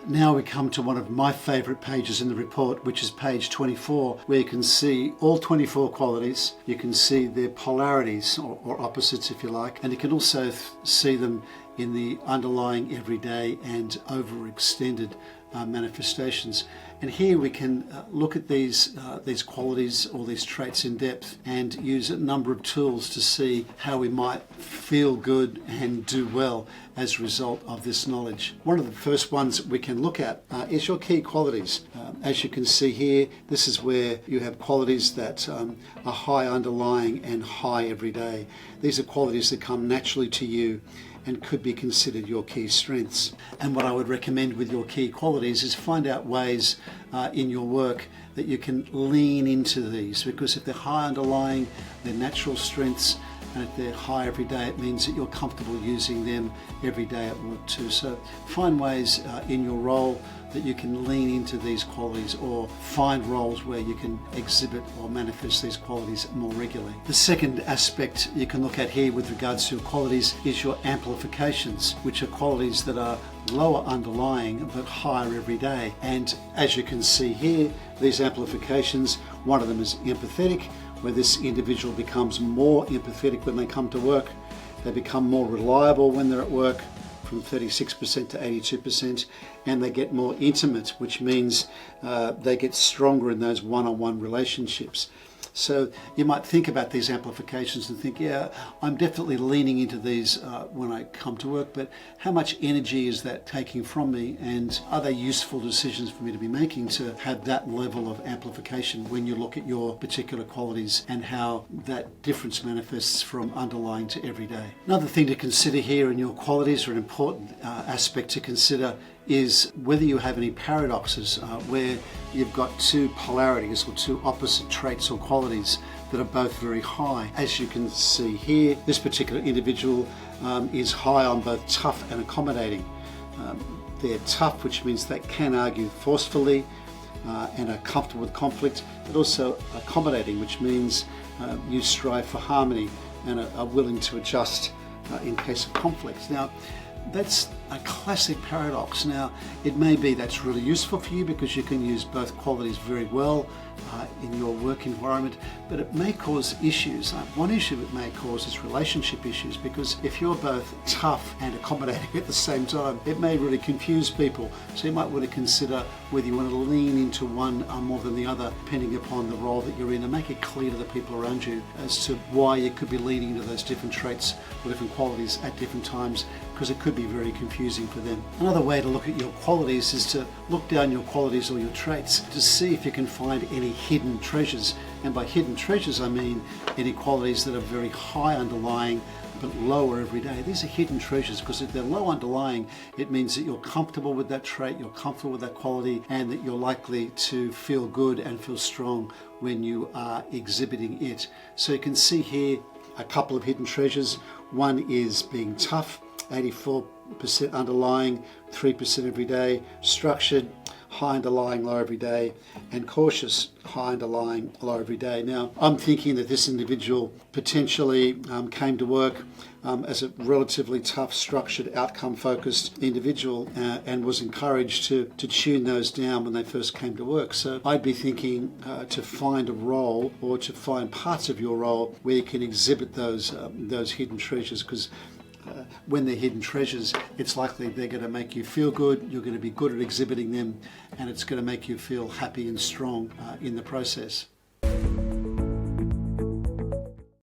Now we come to one of my favourite pages in the report, which is page 24, where you can see all 24 qualities. You can see their polarities or opposites, if you like, and you can also see them in the underlying, everyday and overextended manifestations. And here we can look at these qualities or these traits in depth and use a number of tools to see how we might feel good and do well as a result of this knowledge. One of the first ones we can look at is your key qualities. As you can see here, this is where you have qualities that are high underlying and high everyday. These are qualities that come naturally to you and could be considered your key strengths. And what I would recommend with your key qualities is find out ways in your work that you can lean into these, because if they're high underlying, they're natural strengths, and if they're high every day, it means that you're comfortable using them every day at work too. So find ways in your role that you can lean into these qualities, or find roles where you can exhibit or manifest these qualities more regularly. The second aspect you can look at here with regards to your qualities is your amplifications, which are qualities that are lower underlying but higher every day. And as you can see here, these amplifications, one of them is empathetic, where this individual becomes more empathetic when they come to work. They become more reliable when they're at work, from 36% to 82%, and they get more intimate, which means they get stronger in those one-on-one relationships. So you might think about these amplifications and think, yeah, I'm definitely leaning into these when I come to work, but how much energy is that taking from me, and are they useful decisions for me to be making to have that level of amplification when you look at your particular qualities and how that difference manifests from underlying to everyday. Another thing to consider here in your qualities, or an important aspect to consider, is whether you have any paradoxes where you've got two polarities or two opposite traits or qualities that are both very high. As you can see here, this particular individual is high on both tough and accommodating. They're tough, which means they can argue forcefully and are comfortable with conflict, but also accommodating, which means you strive for harmony and are willing to adjust in case of conflict. Now, that's a classic paradox. Now, it may be that's really useful for you because you can use both qualities very well in your work environment, but it may cause issues. One issue it may cause is relationship issues, because if you're both tough and accommodating at the same time, it may really confuse people. So you might want to consider whether you want to lean into one more than the other, depending upon the role that you're in, and make it clear to the people around you as to why you could be leaning into those different traits or different qualities at different times, because it could be very confusing for them. Another way to look at your qualities is to look down your qualities or your traits to see if you can find any hidden treasures. And by hidden treasures, I mean any qualities that are very high underlying but lower every day. These are hidden treasures, because if they're low underlying, it means that you're comfortable with that trait, you're comfortable with that quality, and that you're likely to feel good and feel strong when you are exhibiting it. So you can see here a couple of hidden treasures. One is being tough, 84% underlying, 3% every day; structured, high underlying, low every day; and cautious, high underlying, low every day. Now, I'm thinking that this individual potentially came to work as a relatively tough, structured, outcome-focused individual and was encouraged to tune those down when they first came to work. So I'd be thinking to find a role, or to find parts of your role where you can exhibit those hidden treasures, because when they're hidden treasures, it's likely they're going to make you feel good, you're going to be good at exhibiting them, and it's going to make you feel happy and strong in the process.